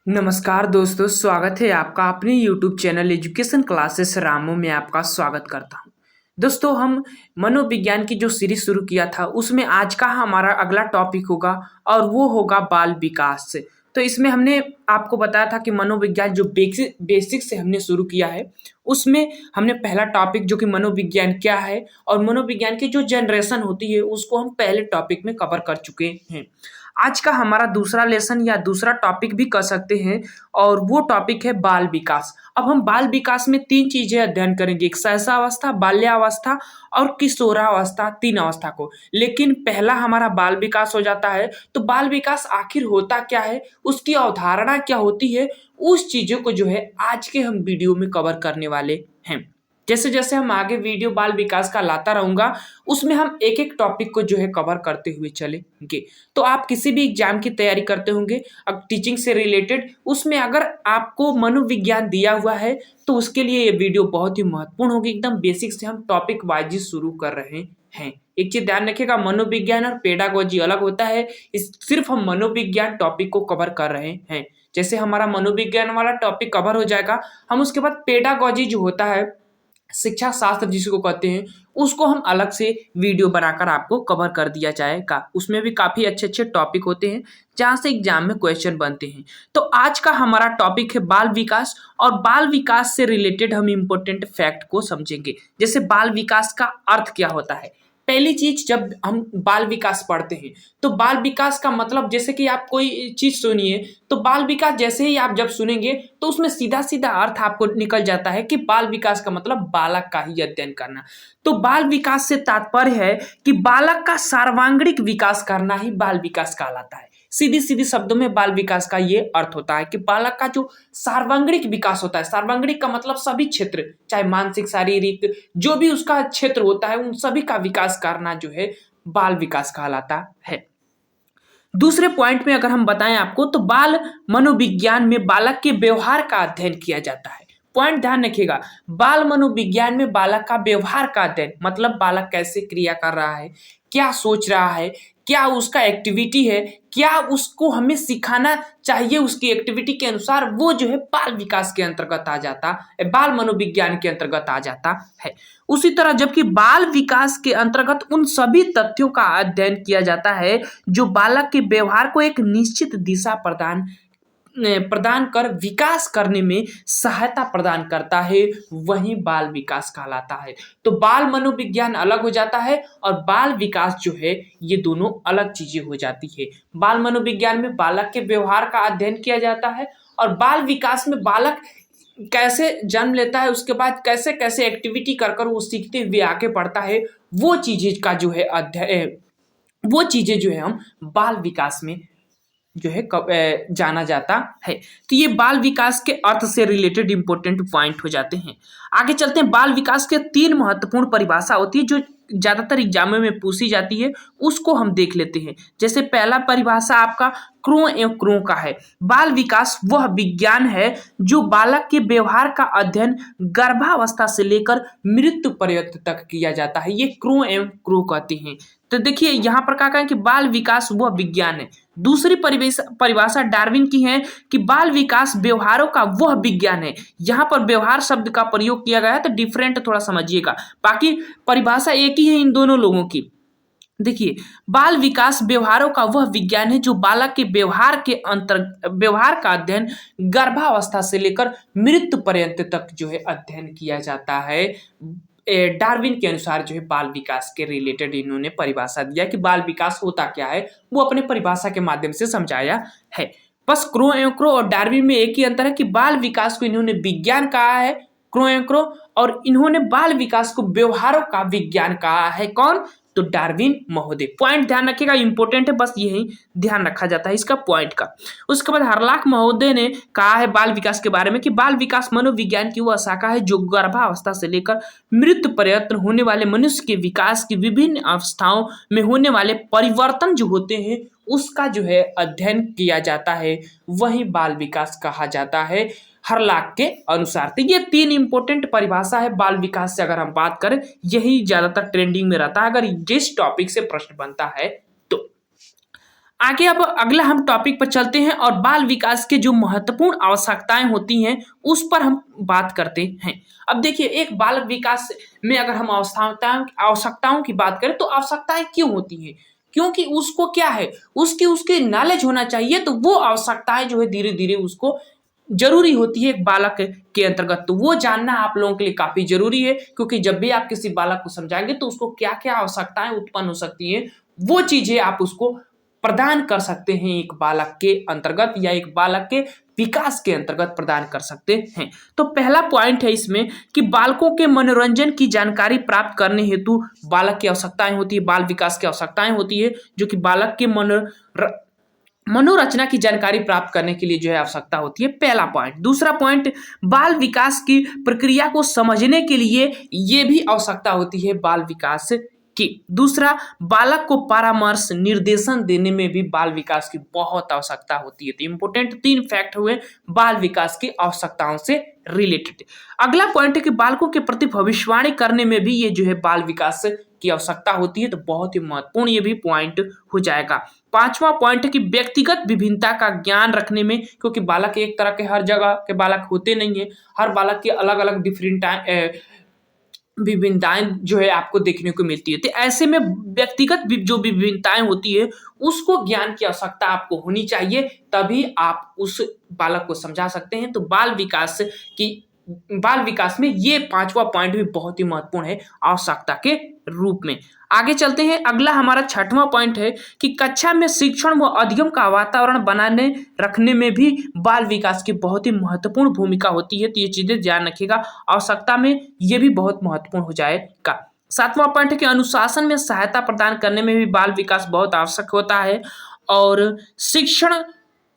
नमस्कार दोस्तों, स्वागत है आपका अपने YouTube channel education classes Ramu में आपका स्वागत करता हूं। दोस्तों, हम मनोविज्ञान की जो सीरीज शुरू किया था उसमें आज का हमारा अगला टॉपिक होगा और वो होगा बाल विकास से। तो इसमें हमने आपको बताया था कि मनोविज्ञान जो बेसिक से हमने शुरू किया है उसमें हमने पहला टॉपिक जो कि मनोविज्ञान क्या है और मनोविज्ञान की जो जनरेशन होती है उसको हम पहले टॉपिक में कवर कर चुके हैं। आज का हमारा दूसरा लेसन या दूसरा टॉपिक भी कह सकते हैं और वो टॉपिक है बाल विकास। अब हम बाल विकास में तीन चीजें अध्ययन करेंगे, एक शैशवावस्था, बाल्यावस्था और किशोरावस्था, तीन अवस्था को। लेकिन पहला हमारा बाल विकास हो जाता है। तो बाल विकास आखिर होता क्या है, उसकी अवधारणा क्या होती है, उस चीजों को जो है आज के हम वीडियो में कवर करने वाले हैं। जैसे जैसे हम आगे वीडियो बाल विकास का लाता रहूंगा उसमें हम एक एक टॉपिक को जो है कवर करते हुए चलेंगे। तो आप किसी भी एग्जाम की तैयारी करते होंगे अब टीचिंग से रिलेटेड, उसमें अगर आपको मनोविज्ञान दिया हुआ है तो उसके लिए ये वीडियो बहुत ही महत्वपूर्ण होगी। एकदम बेसिक से हम टॉपिक वाइज शुरू कर रहे हैं। एक चीज ध्यान रखिएगा, मनोविज्ञान और पेडागोजी अलग होता है। इस सिर्फ हम मनोविज्ञान टॉपिक को कवर कर रहे हैं। जैसे हमारा मनोविज्ञान वाला टॉपिक कवर हो जाएगा, हम उसके बाद पेडागोजी जो होता है, शिक्षा शास्त्र जिसको कहते हैं, उसको हम अलग से वीडियो बनाकर आपको कवर कर दिया जाएगा। उसमें भी काफी अच्छे अच्छे टॉपिक होते हैं जहां से एग्जाम में क्वेश्चन बनते हैं। तो आज का हमारा टॉपिक है बाल विकास और बाल विकास से रिलेटेड हम इंपॉर्टेंट फैक्ट को समझेंगे। जैसे बाल विकास का अर्थ क्या होता है। पहली चीज, जब हम बाल विकास पढ़ते हैं तो बाल विकास का मतलब, जैसे कि आप कोई चीज सुनिए तो बाल विकास जैसे ही आप जब सुनेंगे तो उसमें सीधा सीधा अर्थ आपको निकल जाता है कि बाल विकास का मतलब बालक का ही अध्ययन करना। तो बाल विकास से तात्पर्य है कि बालक का सर्वांगीण विकास करना ही बाल विकास कहलाता है। सीधी सीधी शब्दों में बाल विकास का ये अर्थ होता है कि बालक का जो सर्वांगीण विकास होता है, सर्वांगीण का मतलब सभी क्षेत्र, चाहे मानसिक, शारीरिक, जो भी उसका क्षेत्र होता है उन सभी का विकास करना जो है बाल विकास कहलाता है। दूसरे पॉइंट में अगर हम बताएं आपको तो बाल मनोविज्ञान में बालक के व्यवहार का अध्ययन किया जाता है। पॉइंट ध्यान रखिएगा, बाल मनोविज्ञान में बालक का व्यवहार का अध्ययन मतलब बालक कैसे क्रिया कर रहा है, क्या सोच रहा है, क्या उसका एक्टिविटी है, क्या उसको हमें सिखाना चाहिए उसकी एक्टिविटी के अनुसार, वो जो है बाल विकास के अंतर्गत आ जाता है, बाल मनोविज्ञान के अंतर्गत आ जाता है। उसी तरह जबकि बाल विकास के अंतर्गत उन सभी तथ्यों का अध्ययन किया जाता है जो बालक के व्यवहार को एक निश्चित दिशा प्रदान कर विकास करने में सहायता प्रदान करता है, वही बाल विकास कहलाता है। तो बाल मनोविज्ञान अलग हो जाता है और बाल विकास जो है ये दोनों अलग चीजें हो जाती है। बाल मनोविज्ञान में बालक के व्यवहार का अध्ययन किया जाता है और बाल विकास में बालक कैसे जन्म लेता है, उसके बाद कैसे कैसे एक्टिविटी कर कर वो सीखते हुए आगे बढ़ता है, वो चीजें का जो है अध्ययन, वो चीजें जो है हम बाल विकास में जो है जाना जाता है। तो ये बाल विकास के अर्थ से रिलेटेड इंपॉर्टेंट पॉइंट हो जाते हैं। आगे चलते हैं, बाल विकास के तीन महत्वपूर्ण परिभाषा होती है जो ज्यादातर एग्जामों में पूछी जाती है, उसको हम देख लेते हैं। जैसे पहला परिभाषा आपका क्रो एवं क्रो का है। बाल विकास वह विज्ञान है जो बालक के व्यवहार का अध्ययन गर्भावस्था से लेकर मृत्यु पर्यंत तक किया जाता है, ये क्रो एवं क्रो कहते हैं। तो देखिए यहाँ पर क्या कहें कि बाल विकास वह विज्ञान है। दूसरी परिभाषा डार्विन की है कि बाल विकास व्यवहारों का वह विज्ञान है। यहाँ पर व्यवहार शब्द का प्रयोग किया गया है तो डिफरेंट थोड़ा समझिएगा, बाकी परिभाषा एक ही है इन दोनों लोगों की। देखिए, बाल विकास व्यवहारों का वह विज्ञान है जो बालक के व्यवहार का अध्ययन गर्भावस्था से लेकर मृत्यु पर्यंत तक जो है अध्ययन किया जाता है। डार्विन के अनुसार जो है बाल विकास के रिलेटेड इन्होंने परिभाषा दिया कि बाल विकास होता क्या है, वो अपने परिभाषा के माध्यम से समझाया है। बस क्रो एवं क्रो और डार्विन में एक ही अंतर है कि बाल विकास को इन्होंने विज्ञान कहा है, क्रो एवं क्रो, और इन्होंने बाल विकास को व्यवहारों का विज्ञान कहा है। कौन? तो डार्विन महोदय। पॉइंट ध्यान रखिएगा, इंपॉर्टेंट है, बस यही ध्यान रखा जाता है इसका पॉइंट का। उसके बाद हरलाख महोदय ने कहा है बाल विकास के बारे में कि बाल विकास मनोविज्ञान की वह शाखा है जो गर्भावस्था से लेकर मृत्यु पर्यंत होने वाले मनुष्य के विकास की विभिन्न अवस्थाओं में होने वाले परिवर्तन जो होते हैं उसका जो है अध्ययन किया जाता है, वही बाल विकास कहा जाता है हरलाख के अनुसार। तो ये तीन इंपॉर्टेंट परिभाषा है बाल विकास से। अगर हम बात करें, यही ज्यादातर ट्रेंडिंग में रहता है अगर जिस टॉपिक से प्रश्न बनता है तो। आगे अब अगला हम टॉपिक पर चलते हैं और बाल विकास के जो महत्वपूर्ण आवश्यकताएं होती हैं उस पर हम बात करते हैं। अब देखिए, एक बाल विकास में अगर हम आवश्यकताओं की बात करें तो आवश्यकताएं क्यों होती हैं? क्योंकि उसको क्या है, उसकी उसकी नॉलेज होना चाहिए, तो वो आवश्यकताएं जो है धीरे धीरे उसको जरूरी होती है एक बालक के अंतर्गत। तो वो जानना आप लोगों के लिए काफी जरूरी है, क्योंकि जब भी आप किसी बालक को समझाएंगे तो उसको क्या क्या आवश्यकताएं उत्पन्न हो सकती हैं, वो चीजें आप उसको प्रदान कर सकते हैं एक बालक के अंतर्गत या एक बालक के विकास के अंतर्गत प्रदान कर सकते हैं। तो पहला पॉइंट है इसमें कि बालकों के मनोरंजन की जानकारी प्राप्त करने हेतु बालक की आवश्यकताएं होती है, बाल विकास की आवश्यकताएं होती है, जो कि बालक के मनोरचना की जानकारी प्राप्त करने के लिए जो है आवश्यकता होती है, पहला पॉइंट। दूसरा पॉइंट, बाल विकास की प्रक्रिया को समझने के लिए ये भी आवश्यकता होती है बाल विकास की। दूसरा, बालक को परामर्श निर्देशन देने में भी बाल विकास की बहुत आवश्यकता होती है। तो इंपोर्टेंट 3 फैक्ट हुए बाल विकास की आवश्यकताओं से रिलेटेड। अगला पॉइंट है कि बालकों के प्रति भविष्यवाणी करने में भी ये जो है बाल विकास की आवश्यकता होती है, तो बहुत ही महत्वपूर्ण ये भी पॉइंट हो जाएगा। पांचवा पॉइंट है कि व्यक्तिगत विभिन्नता का ज्ञान रखने में, क्योंकि बालक एक तरह के हर जगह के बालक होते नहीं है, हर बालक के अलग अलग विभिन्नताएं जो है आपको देखने को मिलती है। तो ऐसे में व्यक्तिगत जो विभिन्नताएं होती है उसको ज्ञान की आवश्यकता आपको होनी चाहिए, तभी आप उस बालक को समझा सकते हैं। तो बाल विकास में ये पांचवा पॉइंट भी बहुत ही महत्वपूर्ण है आवश्यकता के रूप में। आगे चलते हैं, अगला हमारा छठवां पॉइंट है कि कक्षा में शिक्षण व अध्ययन का वातावरण बनाने रखने में भी बाल विकास की बहुत ही महत्वपूर्ण भूमिका होती है। तो ये चीजें ध्यान रखिएगा, आवश्यकता में ये भी बहुत महत्वपूर्ण हो जाएगा। सातवां पॉइंट है कि अनुशासन में सहायता प्रदान करने में भी बाल विकास बहुत आवश्यक होता है, और शिक्षण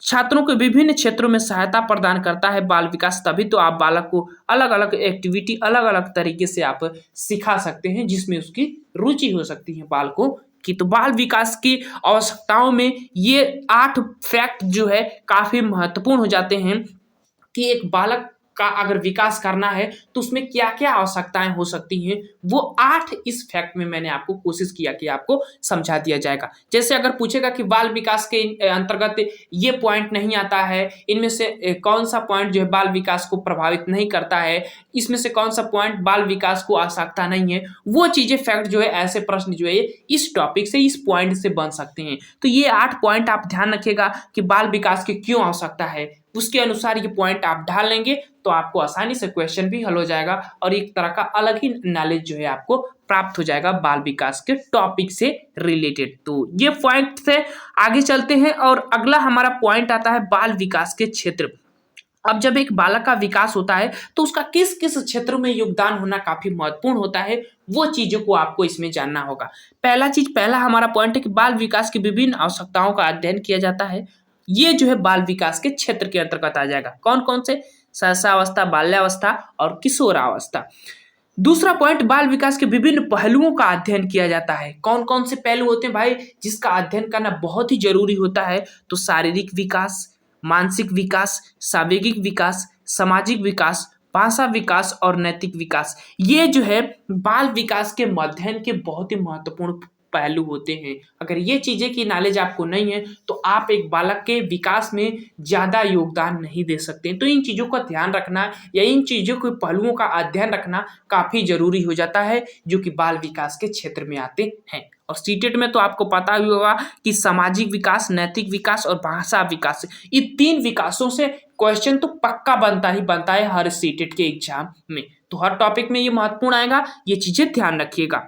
छात्रों के विभिन्न क्षेत्रों में सहायता प्रदान करता है बाल विकास, तभी तो आप बालक को अलग अलग एक्टिविटी अलग अलग तरीके से आप सिखा सकते हैं जिसमें उसकी रुचि हो सकती है बालकों की। तो बाल विकास की आवश्यकताओं में ये 8 फैक्ट जो है काफी महत्वपूर्ण हो जाते हैं कि एक बालक का अगर विकास करना है तो उसमें क्या क्या आवश्यकताएं हो सकती हैं, वो 8 इस फैक्ट में मैंने आपको कोशिश किया कि आपको समझा दिया जाएगा। जैसे अगर पूछेगा कि बाल विकास के अंतर्गत ये पॉइंट नहीं आता है, इनमें से कौन सा पॉइंट जो है बाल विकास को प्रभावित नहीं करता है, इसमें से कौन सा पॉइंट बाल विकास को आवश्यकता नहीं है, वो चीजें फैक्ट जो है, ऐसे प्रश्न जो है इस टॉपिक से, इस पॉइंट से बन सकते हैं। तो ये 8 पॉइंट आप ध्यान रखिएगा कि बाल विकास की क्यों आवश्यकता है, उसके अनुसार ये पॉइंट आप ढाल लेंगे तो आपको आसानी से क्वेश्चन भी हल हो जाएगा और एक तरह का अलग ही नॉलेज जो है आपको प्राप्त हो जाएगा बाल विकास के टॉपिक से रिलेटेड। तो ये पॉइंट से आगे चलते हैं और अगला हमारा पॉइंट आता है बाल विकास के क्षेत्र। अब जब एक बालक का विकास होता है तो उसका किस किस क्षेत्रों में योगदान होना काफी महत्वपूर्ण होता है, वो चीजों को आपको इसमें जानना होगा। पहला हमारा पॉइंट है कि बाल विकास की विभिन्न आवश्यकताओं का अध्ययन किया जाता है। ये जो है बाल विकास के क्षेत्र के अंतर्गत आ जाएगा। कौन कौन से? सहसावस्था, बाल्यावस्था और किशोरावस्था। दूसरा पॉइंट, बाल विकास के विभिन्न पहलुओं का अध्ययन किया जाता है। कौन कौन से पहलू होते हैं भाई जिसका अध्ययन करना बहुत ही जरूरी होता है? तो शारीरिक विकास, मानसिक विकास, सामाजिक विकास, सामाजिक विकास, भाषा विकास और नैतिक विकास। ये जो है बाल विकास के अध्ययन के बहुत ही महत्वपूर्ण पहलू होते हैं। अगर ये चीजें की नॉलेज आपको नहीं है तो आप एक बालक के विकास में ज्यादा योगदान नहीं दे सकते। तो इन चीजों का ध्यान रखना या इन चीजों के पहलुओं का अध्ययन रखना काफी जरूरी हो जाता है जो कि बाल विकास के क्षेत्र में आते हैं। और सीटेट में तो आपको पता ही होगा कि सामाजिक विकास, नैतिक विकास और भाषा विकास, ये 3 विकासों से क्वेश्चन तो पक्का बनता है हर सीटेट के एग्जाम में। तो हर टॉपिक में ये महत्वपूर्ण आएगा, ये चीजें ध्यान रखिएगा।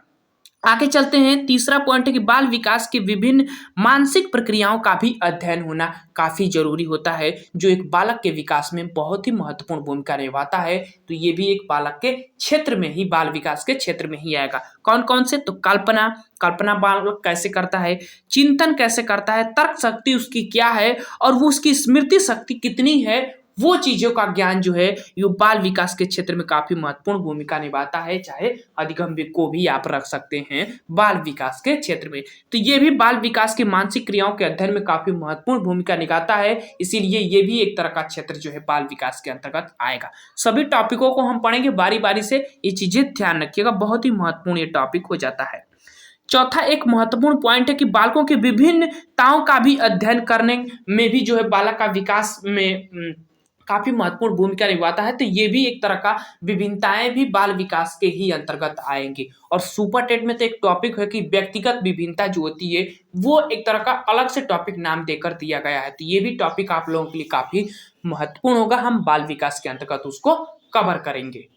आगे चलते हैं, तीसरा पॉइंट है कि बाल विकास के विभिन्न मानसिक प्रक्रियाओं का भी अध्ययन होना काफी जरूरी होता है जो एक बालक के विकास में बहुत ही महत्वपूर्ण भूमिका निभाता है। तो ये भी एक बालक के क्षेत्र में ही, बाल विकास के क्षेत्र में ही आएगा। कौन कौन से? तो कल्पना बालक कैसे करता है, चिंतन कैसे करता है, तर्क शक्ति उसकी क्या है और वो उसकी स्मृति शक्ति कितनी है, वो चीजों का ज्ञान जो है ये बाल विकास के क्षेत्र में काफी महत्वपूर्ण भूमिका निभाता है। चाहे अधिगम को भी आप रख सकते हैं बाल विकास के क्षेत्र में। तो ये भी बाल विकास की मानसिक क्रियाओं के अध्ययन में काफी महत्वपूर्ण भूमिका निभाता है, इसीलिए ये भी एक तरह का क्षेत्र जो है बाल विकास के अंतर्गत आएगा। सभी टॉपिकों को हम पढ़ेंगे बारी बारी से, ये चीजें ध्यान रखिएगा, बहुत ही महत्वपूर्ण ये टॉपिक हो जाता है। चौथा एक महत्वपूर्ण पॉइंट है कि बालकों की विभिन्नताओं का भी अध्ययन करने में भी जो है बालक का विकास में काफी महत्वपूर्ण भूमिका निभाता है। तो ये भी एक तरह का विभिन्नताएं भी बाल विकास के ही अंतर्गत आएंगी। और सुपर टेट में तो एक टॉपिक है कि व्यक्तिगत विभिन्नता जो होती है वो एक तरह का अलग से टॉपिक नाम देकर दिया गया है। तो ये भी टॉपिक आप लोगों के लिए काफी महत्वपूर्ण होगा, हम बाल विकास के अंतर्गत उसको कवर करेंगे।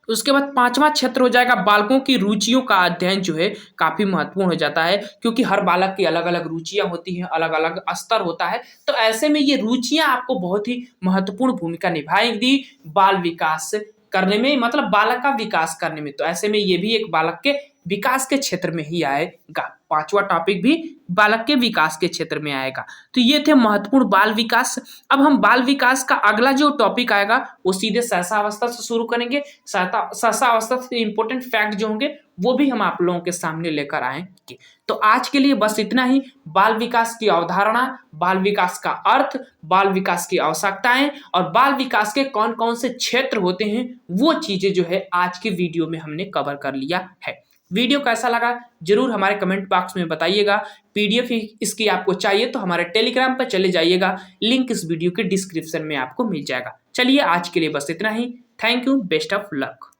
उसके बाद पांचवा क्षेत्र हो जाएगा बालकों की रुचियों का अध्ययन, जो है काफी महत्वपूर्ण हो जाता है, क्योंकि हर बालक की अलग अलग रुचियां होती हैं, अलग अलग स्तर होता है। तो ऐसे में ये रुचियां आपको बहुत ही महत्वपूर्ण भूमिका निभाएंगी बाल विकास करने में, मतलब बालक का विकास करने में। तो ऐसे में ये भी एक बालक के विकास के क्षेत्र में ही आएगा। पांचवा टॉपिक भी बालक के विकास के क्षेत्र में आएगा। तो ये थे महत्वपूर्ण बाल विकास। अब हम बाल विकास का अगला जो टॉपिक आएगा वो सीधे सहसावस्था से शुरू करेंगे। सहसावस्था से इंपॉर्टेंट फैक्ट जो होंगे वो भी हम आप लोगों के सामने लेकर आएंगे। तो आज के लिए बस इतना ही। बाल विकास की अवधारणा, बाल विकास का अर्थ, बाल विकास की आवश्यकताएं और बाल विकास के कौन कौन से क्षेत्र होते हैं वो चीजें जो है आज के वीडियो में हमने कवर कर लिया है। वीडियो कैसा लगा जरूर हमारे कमेंट बॉक्स में बताइएगा। पीडीएफ इसकी आपको चाहिए तो हमारे टेलीग्राम पर चले जाइएगा, लिंक इस वीडियो के डिस्क्रिप्शन में आपको मिल जाएगा। चलिए आज के लिए बस इतना ही। Thank you, best of luck.